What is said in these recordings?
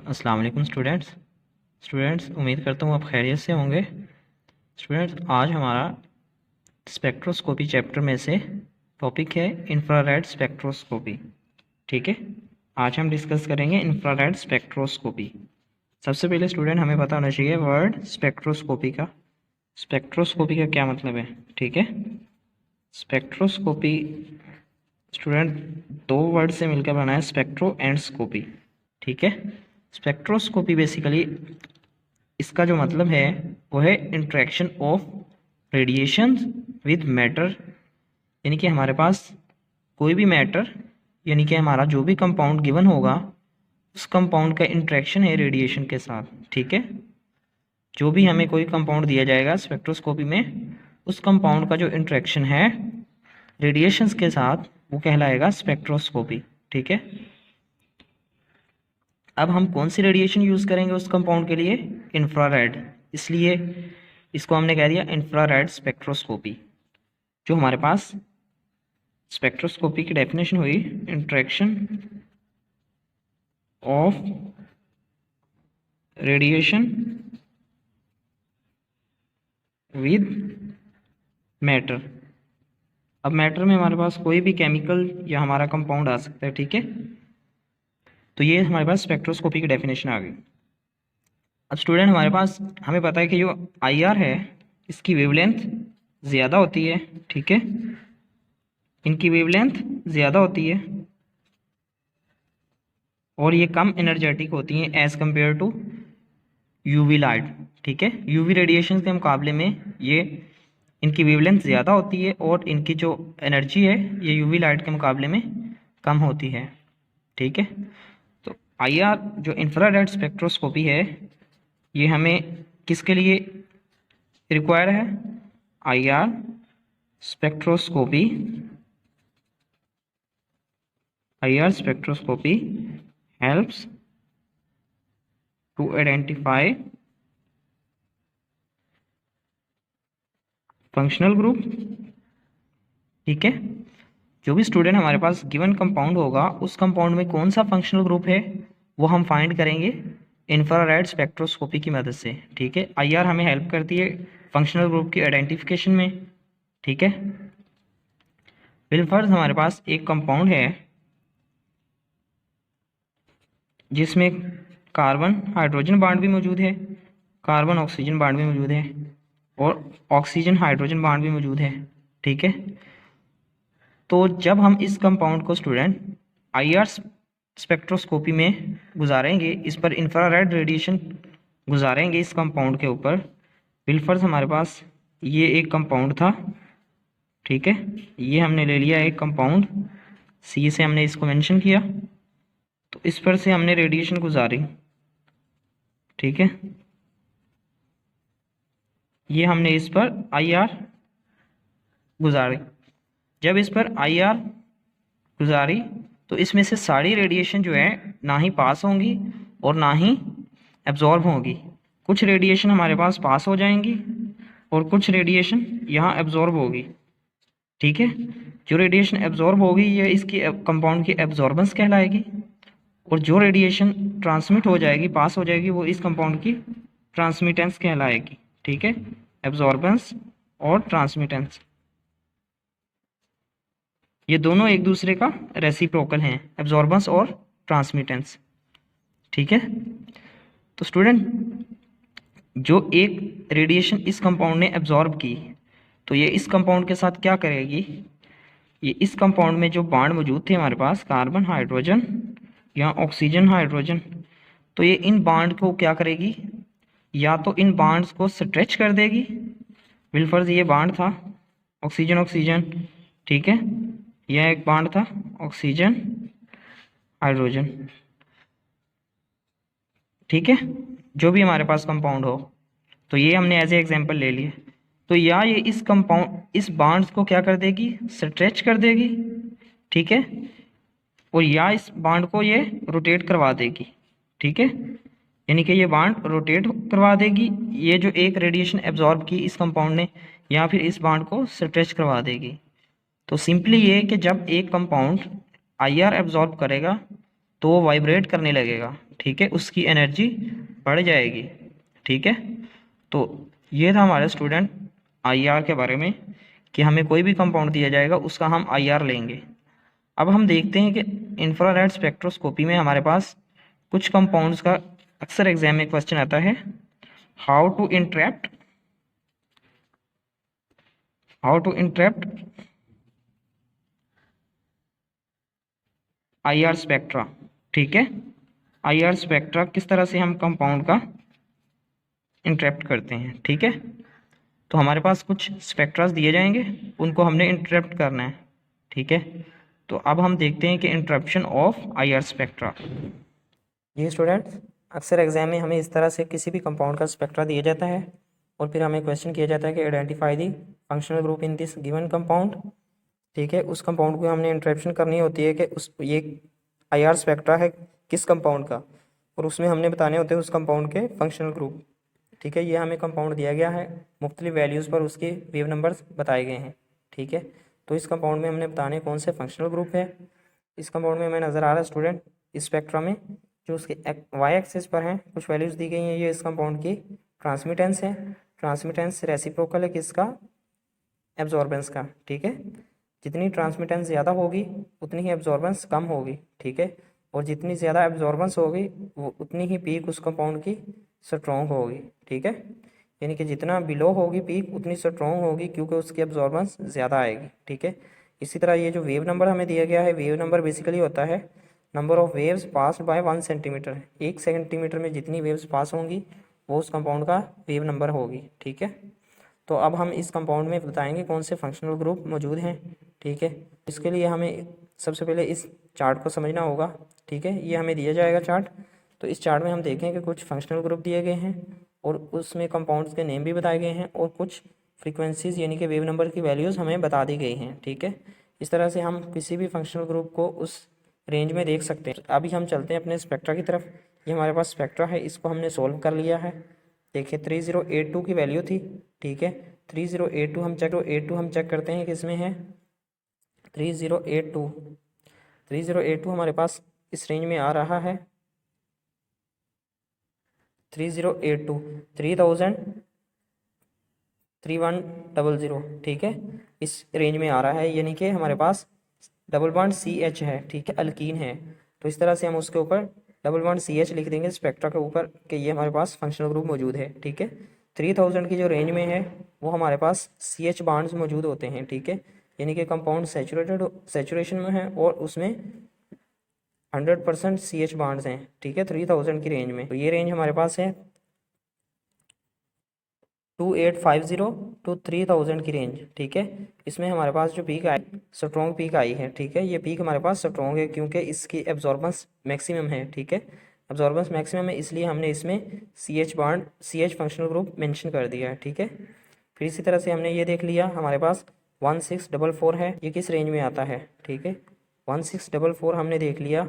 अस्सलाम वालेकुम स्टूडेंट्स उम्मीद करता हूँ आप खैरियत से होंगे। स्टूडेंट्स, आज हमारा स्पेक्ट्रोस्कोपी चैप्टर में से टॉपिक है इंफ्रारेड स्पेक्ट्रोस्कोपी। ठीक है, आज हम डिस्कस करेंगे इंफ्रारेड स्पेक्ट्रोस्कोपी। सबसे पहले स्टूडेंट हमें पता होना चाहिए वर्ड स्पेक्ट्रोस्कोपी का क्या मतलब है। ठीक है, स्पेक्ट्रोस्कोपी स्टूडेंट दो वर्ड से मिलकर बना है, स्पेक्ट्रो एंड स्कोपी। ठीक है, स्पेक्ट्रोस्कोपी बेसिकली इसका जो मतलब है वो है interaction of radiation with matter, यानी कि हमारे पास कोई भी मैटर यानी कि हमारा जो भी कंपाउंड गिवन होगा उस कंपाउंड का इंट्रैक्शन है रेडिएशन के साथ। ठीक है, जो भी हमें कोई कंपाउंड दिया जाएगा स्पेक्ट्रोस्कोपी में, उस कंपाउंड का जो इंट्रैक्शन है रेडिएशंस के साथ वो कहलाएगा स्पेक्ट्रोस्कोपी। ठीक है, अब हम कौन सी रेडिएशन यूज़ करेंगे उस कंपाउंड के लिए? इंफ्रारेड, इसलिए इसको हमने कह दिया इंफ्रारेड स्पेक्ट्रोस्कोपी। जो हमारे पास स्पेक्ट्रोस्कोपी की डेफिनेशन हुई, interaction of radiation with matter. अब मैटर में हमारे पास कोई भी केमिकल या हमारा कंपाउंड आ सकता है। ठीक है, तो ये हमारे पास स्पेक्ट्रोस्कोपी की डेफिनेशन आ गई। अब स्टूडेंट हमारे पास हमें पता है कि जो IR है इसकी वेवलेंथ ज़्यादा होती है। ठीक है, इनकी वेवलेंथ ज़्यादा होती है और ये कम एनर्जेटिक होती हैं as compare to UV light. ठीक है, UV रेडिएशन के मुकाबले में ये इनकी वेवलेंथ ज़्यादा होती है और इनकी जो एनर्जी है ये UV लाइट के मुकाबले में कम होती है। ठीक है, तो IR जो इंफ्रारेड स्पेक्ट्रोस्कोपी है ये हमें किसके लिए रिक्वायर है? IR spectroscopy helps to identify functional group. ठीक है, जो भी स्टूडेंट हमारे पास गिवन कंपाउंड होगा उस कंपाउंड में कौन सा फंक्शनल ग्रुप है वो हम फाइंड करेंगे इंफ्रारेड स्पेक्ट्रोस्कोपी की मदद से। ठीक है, IR हमें हेल्प करती है फंक्शनल ग्रुप की आइडेंटिफिकेशन में। ठीक है, बिलफर्ज हमारे पास एक कंपाउंड है जिसमें कार्बन हाइड्रोजन बॉन्ड भी मौजूद है, कार्बन ऑक्सीजन बॉन्ड भी मौजूद है और ऑक्सीजन हाइड्रोजन बॉन्ड भी मौजूद है। ठीक है, तो जब हम इस कंपाउंड को स्टूडेंट IR स्पेक्ट्रोस्कोपी में गुजारेंगे, इस पर इंफ्रारेड रेडिएशन गुजारेंगे इस कंपाउंड के ऊपर। बिलफर्ज हमारे पास ये एक कंपाउंड था। ठीक है, ये हमने ले लिया एक कंपाउंड, C से हमने इसको मेंशन किया, तो इस पर से हमने रेडिएशन गुजारी। ठीक है, ये हमने इस पर IR गुजारी। जब इस पर IR गुजारी तो इसमें से सारी रेडिएशन जो है ना ही पास होंगी और ना ही एब्जॉर्ब होंगी। कुछ रेडिएशन हमारे पास पास हो जाएंगी और कुछ रेडिएशन यहाँ एब्जॉर्ब होगी। ठीक है, जो रेडिएशन एब्जॉर्ब होगी ये इसकी कंपाउंड की एब्जॉर्बेंस कहलाएगी और जो रेडिएशन ट्रांसमिट हो जाएगी, पास हो जाएगी, वो इस कंपाउंड की ट्रांसमिटेंस कहलाएगी। ठीक है, एब्जॉर्बेंस और ट्रांसमिटेंस ये दोनों एक दूसरे का रेसिप्रोकल हैं, एब्जॉर्बेंस और ट्रांसमिटेंस। ठीक है, तो स्टूडेंट जो एक रेडिएशन इस कंपाउंड ने एब्जॉर्ब की तो ये इस कंपाउंड के साथ क्या करेगी? ये इस कंपाउंड में जो बॉन्ड मौजूद थे हमारे पास, कार्बन हाइड्रोजन या ऑक्सीजन हाइड्रोजन, तो ये इन बॉन्ड को क्या करेगी? या तो इन बॉन्ड्स को स्ट्रेच कर देगी। बिलफर्ज ये बॉन्ड था ऑक्सीजन ऑक्सीजन। ठीक है, यह एक बॉन्ड था ऑक्सीजन हाइड्रोजन। ठीक है, जो भी हमारे पास कंपाउंड हो, तो ये हमने एज ए एग्जांपल ले लिया। तो या ये इस कंपाउंड इस बॉन्ड्स को क्या कर देगी? स्ट्रेच कर देगी। ठीक है, और या इस बॉन्ड को ये रोटेट करवा देगी। ठीक है, यानी कि ये बॉन्ड रोटेट करवा देगी, ये जो एक रेडिएशन एब्जॉर्ब की इस कंपाउंड ने, या फिर इस बॉन्ड को स्ट्रेच करवा देगी। तो सिंपली ये कि जब एक कंपाउंड IR एब्जॉर्ब करेगा तो वो वाइब्रेट करने लगेगा। ठीक है, उसकी एनर्जी बढ़ जाएगी। ठीक है, तो ये था हमारे स्टूडेंट आईआर के बारे में कि हमें कोई भी कंपाउंड दिया जाएगा उसका हम आईआर लेंगे। अब हम देखते हैं कि इंफ्रारेड स्पेक्ट्रोस्कोपी में हमारे पास कुछ कंपाउंड्स का अक्सर एग्जाम में क्वेश्चन आता है, how to interpret IR spectra. ठीक है, आईआर स्पेक्ट्रा किस तरह से हम कंपाउंड का इंटरप्ट करते हैं। ठीक है, तो हमारे पास कुछ स्पेक्ट्रास दिए जाएंगे, उनको हमने इंटरप्ट करना है। ठीक है, तो अब हम देखते हैं कि इंटरप्शन ऑफ आईआर स्पेक्ट्रा। ये स्टूडेंट्स अक्सर एग्जाम में हमें इस तरह से किसी भी कंपाउंड का स्पेक्ट्रा दिया जाता है और फिर हमें क्वेश्चन किया जाता है कि identify the functional group in this given compound. ठीक है, उस कंपाउंड को हमने इंटरप्शन करनी होती है कि उस ये आईआर स्पेक्ट्रा है किस कंपाउंड का, और उसमें हमने बताने होते हैं उस कंपाउंड के फंक्शनल ग्रुप। ठीक है, ये हमें कंपाउंड दिया गया है, मुख्तलिफ वैल्यूज़ पर उसके वेव नंबर्स बताए गए हैं। ठीक है, तो इस कंपाउंड में हमने बताने कौन से फंक्शनल ग्रुप है। इस कंपाउंड में हमें नज़र आ रहा है स्टूडेंट स्पेक्ट्रा में जो उसके वाई एक्सिस पर हैं कुछ वैल्यूज़ दी गई हैं। ये इस कंपाउंड की ट्रांसमिटेंस है, ट्रांसमिटेंस रेसिप्रोकल है किसका, एब्जॉर्बेंस का। ठीक है, जितनी ट्रांसमिटेंस ज़्यादा होगी उतनी ही एब्जॉर्बेंस कम होगी। ठीक है, और जितनी ज़्यादा एब्जॉर्बेंस होगी वो उतनी ही पीक उस कंपाउंड की स्ट्रॉन्ग होगी। ठीक है, यानी कि जितना बिलो होगी पीक उतनी स्ट्रॉन्ग होगी क्योंकि उसकी एब्जॉर्बेंस ज़्यादा आएगी। ठीक है, इसी तरह ये जो वेव नंबर हमें दिया गया है, वेव नंबर बेसिकली होता है number of waves pass by 1 centimetre. 1 centimetre में जितनी वेव्स पास होंगी वो उस कंपाउंड का वेव नंबर होगी। ठीक है, तो अब हम इस कंपाउंड में बताएंगे कौन से फंक्शनल ग्रुप मौजूद हैं। ठीक है, इसके लिए हमें सबसे पहले इस चार्ट को समझना होगा। ठीक है, ये हमें दिया जाएगा चार्ट, तो इस चार्ट में हम देखें कि कुछ फंक्शनल ग्रुप दिए गए हैं और उसमें कंपाउंड्स के नेम भी बताए गए हैं और कुछ फ्रीक्वेंसीज यानी कि वेव नंबर की वैल्यूज़ हमें बता दी गई हैं। ठीक है, इस तरह से हम किसी भी फंक्शनल ग्रुप को उस रेंज में देख सकते हैं। अभी हम चलते हैं अपने स्पेक्ट्रा की तरफ। ये हमारे पास स्पेक्ट्रा है, इसको हमने सोल्व कर लिया है। देखिए 3082 की वैल्यू थी। ठीक है, 3082 हम चेक करते हैं किस में है। 3082 हमारे पास इस रेंज में आ रहा है। 3082 3000 3100। ठीक है, इस रेंज में आ रहा है, यानी कि हमारे पास डबल बॉन्ड CH है। ठीक है, अल्कीन है, तो इस तरह से हम उसके ऊपर डबल बॉन्ड CH लिख देंगे स्पेक्ट्रा के ऊपर कि ये हमारे पास फंक्शनल ग्रुप मौजूद है। ठीक है, 3000 की जो रेंज में है वो हमारे पास CH बॉन्ड्स मौजूद होते हैं। ठीक है, यानी कि कंपाउंड सेचुरेशन में है और उसमें 100% CH बॉन्ड्स हैं। ठीक है, 3000 की रेंज में, तो ये रेंज हमारे पास है 2850 टू 3000 की रेंज। ठीक है, इसमें हमारे पास जो पीक आई स्ट्रॉन्ग पीक आई है। ठीक है, ये पीक हमारे पास स्ट्रॉन्ग है क्योंकि इसकी एब्जॉर्बेंस मैक्सिमम है। ठीक है, एब्जॉर्बेंस मैक्सिमम है इसलिए हमने इसमें CH फंक्शनल ग्रुप मेंशन कर दिया है। ठीक है, फिर इसी तरह से हमने ये देख लिया हमारे पास 1644 है, ये किस रेंज में आता है। ठीक है, 1644 हमने देख लिया,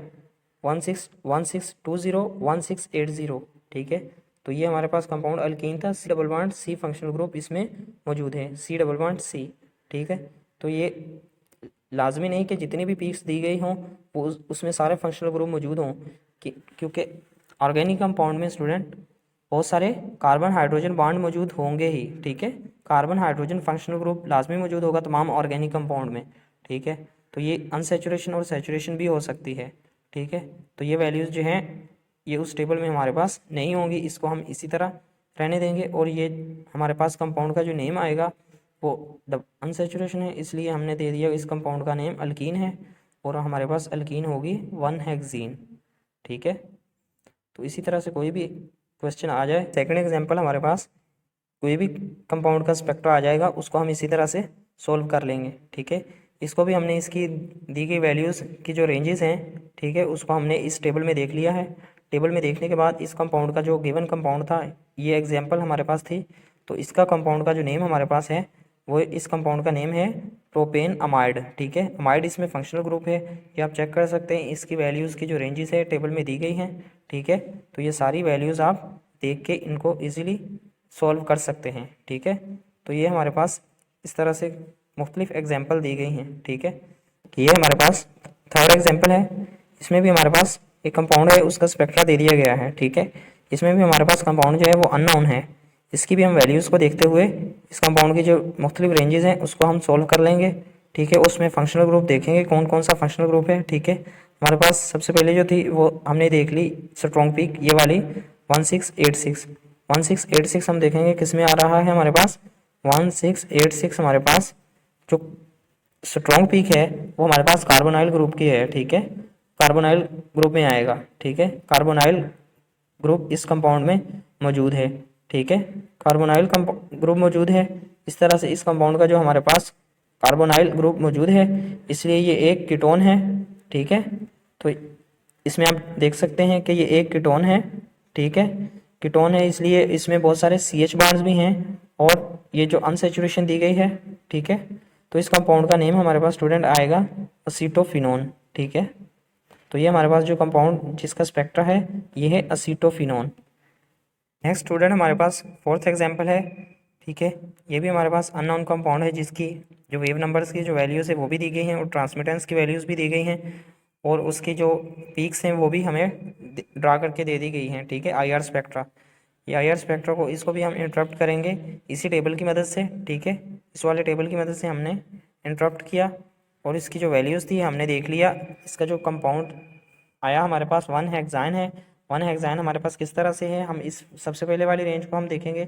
1620 ठीक है, तो ये हमारे पास कंपाउंड अल्कीन था। C double bond C functional group इसमें मौजूद है, C डबल बॉन्ड C। ठीक है, तो ये लाजमी नहीं कि जितनी भी पीक्स दी गई हों वो उसमें सारे फंक्शनल ग्रुप मौजूद हों क्योंकि ऑर्गेनिक कंपाउंड में स्टूडेंट बहुत सारे कार्बन हाइड्रोजन बॉन्ड मौजूद होंगे ही। ठीक है, कार्बन हाइड्रोजन फंक्शनल ग्रुप लाजमी मौजूद होगा तमाम ऑर्गेनिक कंपाउंड में। ठीक है, तो ये अनसेचुरेशन और सेचुरेशन भी हो सकती है। ठीक है, तो ये वैल्यूज़ जो हैं ये उस टेबल में हमारे पास नहीं होंगी, इसको हम इसी तरह रहने देंगे। और ये हमारे पास कंपाउंड का जो नेम आएगा वो अनसेचुरेशन है, इसलिए हमने दे दिया इस कंपाउंड का नेम अल्कीन है और हमारे पास अल्कीन होगी 1-हेक्सीन। ठीक है, तो इसी तरह से कोई भी क्वेश्चन आ जाए, सेकंड एग्जांपल हमारे पास कोई भी कंपाउंड का स्पेक्ट्रा आ जाएगा उसको हम इसी तरह से सोल्व कर लेंगे। ठीक है, इसको भी हमने इसकी दी गई वैल्यूज़ की जो रेंजेस हैं, ठीक है, उसको हमने इस टेबल में देख लिया है। टेबल में देखने के बाद इस कंपाउंड का जो गिवन कंपाउंड था, ये एग्जांपल हमारे पास थी, तो इसका कंपाउंड का जो नेम हमारे पास है वो इस कंपाउंड का नेम है प्रोपेन अमाइड। ठीक है, अमाइड इसमें फंक्शनल ग्रुप है, ये आप चेक कर सकते हैं। इसकी वैल्यूज़ की जो रेंजेस है टेबल में दी गई हैं। ठीक है, तो ये सारी वैल्यूज़ आप देख के इनको ईजिली सॉल्व कर सकते हैं। ठीक है, तो ये हमारे पास इस तरह से मुख्तलिफ एग्जाम्पल दी गई हैं। ठीक है, ये हमारे पास थर्ड एग्जाम्पल है, इसमें भी हमारे पास एक कंपाउंड है उसका स्पेक्ट्रा दे दिया गया है, ठीक है। इसमें भी हमारे पास कंपाउंड जो है वो अननोन है, इसकी भी हम वैल्यूज़ को देखते हुए इस कंपाउंड की जो मुख्तलिफ रेंजेस हैं उसको हम सोल्व कर लेंगे, ठीक है। उसमें फंक्शनल ग्रुप देखेंगे कौन कौन सा फंक्शनल ग्रुप है, ठीक है। हमारे पास सबसे पहले जो थी वो हमने देख ली स्ट्रॉन्ग पीक, ये वाली 1686 हम देखेंगे किस में आ रहा है हमारे पास 1686 हमारे पास जो स्ट्रॉन्ग पीक है वो हमारे पास कार्बोनाइल ग्रुप की है, ठीक है। कार्बोनाइल ग्रुप में आएगा, ठीक है। कार्बोनाइल ग्रुप इस कंपाउंड में मौजूद है, ठीक है। कार्बोनाइल ग्रुप मौजूद है, इस तरह से इस कंपाउंड का जो हमारे पास कार्बोनाइल ग्रुप मौजूद है, इसलिए ये एक कीटोन है, ठीक है। तो इसमें आप देख सकते हैं कि ये एक कीटोन है, ठीक है। कीटोन है इसलिए इसमें बहुत सारे CH बॉन्ड्स भी हैं और ये जो अनसैचुरेशन दी गई है, ठीक है। तो इस कंपाउंड का नेम हमारे पास स्टूडेंट आएगा असीटोफिनोन, ठीक है। तो ये हमारे पास जो कंपाउंड जिसका स्पेक्ट्रा है ये है असीटोफिनोन। नेक्स्ट स्टूडेंट हमारे पास फोर्थ एग्जांपल है, ठीक है। ये भी हमारे पास अननोन कंपाउंड है जिसकी जो वेव नंबर्स की जो वैल्यूज़ है वो भी दी गई हैं और ट्रांसमिटेंस की वैल्यूज़ भी दी गई हैं और उसकी जो पीक्स हैं वो भी हमें ड्रा करके दे दी गई हैं, ठीक है। IR स्पेक्ट्रा, ये IR स्पेक्ट्रा को इसको भी हम इंटरप्ट करेंगे इसी टेबल की मदद से, ठीक है। इस वाले टेबल की मदद से हमने इंटरप्ट किया और इसकी जो वैल्यूज़ थी हमने देख लिया। इसका जो कंपाउंड आया हमारे पास 1 हेक्साइन है। 1 हेक्साइन हमारे पास किस तरह से है, हम इस सबसे पहले वाली रेंज को हम देखेंगे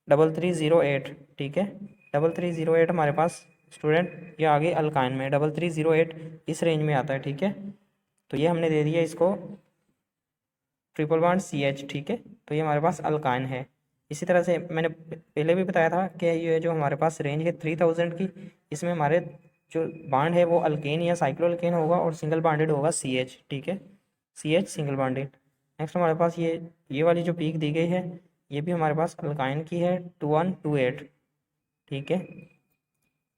3308, ठीक है। 3308 हमारे पास स्टूडेंट ये आगे अल्काइन में 3308 इस रेंज में आता है, ठीक है। तो ये हमने दे दिया इसको ट्रिपल बॉन्ड CH, ठीक है। तो ये हमारे पास अल्काइन है। इसी तरह से मैंने पहले भी बताया था कि ये जो हमारे पास रेंज है 3000 की, इसमें हमारे जो बाड है वो अल्केन या साइक्लोअल्केन होगा और सिंगल बाडेड होगा CH, ठीक है। CH single बाडेड। नेक्स्ट हमारे पास ये वाली जो पीक दी गई है ये भी हमारे पास अल्काइन की है 2128, ठीक है।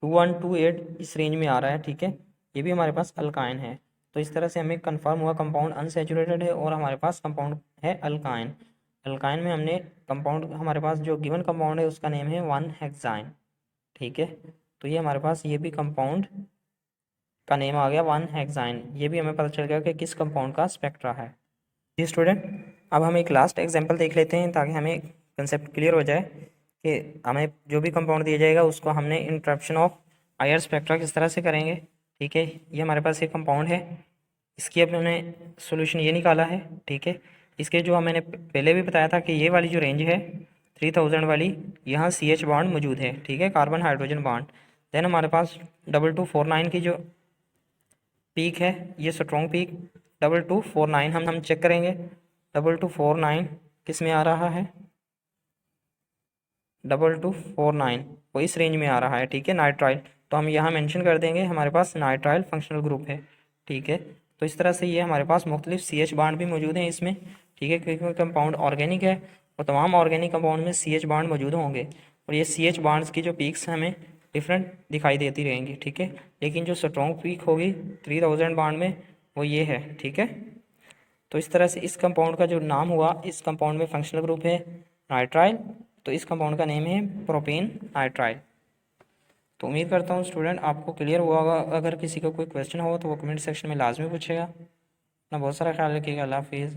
2128 इस रेंज में आ रहा है, ठीक है। ये भी हमारे पास अल्काइन है। तो इस तरह से हमें कंफर्म हुआ कंपाउंड अनसैचुरेटेड है और हमारे पास कंपाउंड है अल्काइन। अल्काइन में हमने कंपाउंड हमारे पास जो गिवन कंपाउंड है उसका नेम है 1 हेक्साइन, ठीक है। तो ये हमारे पास ये भी कंपाउंड का नेम आ गया 1 हेक्साइन। ये भी हमें पता चल गया कि किस कंपाउंड का स्पेक्ट्रा है। जी स्टूडेंट, अब हम एक लास्ट एग्जांपल देख लेते हैं ताकि हमें कंसेप्ट क्लियर हो जाए कि हमें जो भी कंपाउंड दिया जाएगा उसको हमने इंटरप्शन ऑफ IR स्पेक्ट्रा किस तरह से करेंगे, ठीक है। ये हमारे पास एक कंपाउंड है, इसकी अब हमने सोल्यूशन ये निकाला है, ठीक है। इसके जो मैंने पहले भी बताया था कि ये वाली जो रेंज है 3000 वाली, यहाँ CH बॉन्ड मौजूद है, ठीक है, कार्बन हाइड्रोजन बॉन्ड। देन हमारे पास 2249 की जो पीक है ये स्ट्रॉन्ग पीक 2249 हम चेक करेंगे 2249 किस में आ रहा है, 2249 वो इस रेंज में आ रहा है, ठीक है, नाइट्राइल। तो हम यहाँ मेंशन कर देंगे हमारे पास नाइट्राइल फंक्शनल ग्रुप है, ठीक है। तो इस तरह से ये हमारे पास मुख्तलिफ CH बाड भी मौजूद हैं इसमें, ठीक है, क्योंकि कंपाउंड ऑर्गेनिक है और तमाम ऑर्गेनिक कंपाउंड में CH बाड मौजूद होंगे और ये CH बाड्स की जो पीक्स हमें डिफरेंट दिखाई देती रहेंगी, ठीक है। लेकिन जो स्ट्रॉन्ग पीक होगी 3000 बाड में वो ये है, ठीक है। तो इस तरह से इस कंपाउंड का जो नाम हुआ, इस कंपाउंड में फंक्शनल ग्रुप है नाइट्राइल, तो इस कंपाउंड का नेम है प्रोपेन नाइट्राइल। तो उम्मीद करता हूँ स्टूडेंट आपको क्लियर हुआ होगा। अगर किसी का कोई क्वेश्चन हो तो वो कमेंट सेक्शन में लाजमी पूछेगा। अपना बहुत सारा ख्याल रखिएगा। अल्लाह हाफिज़।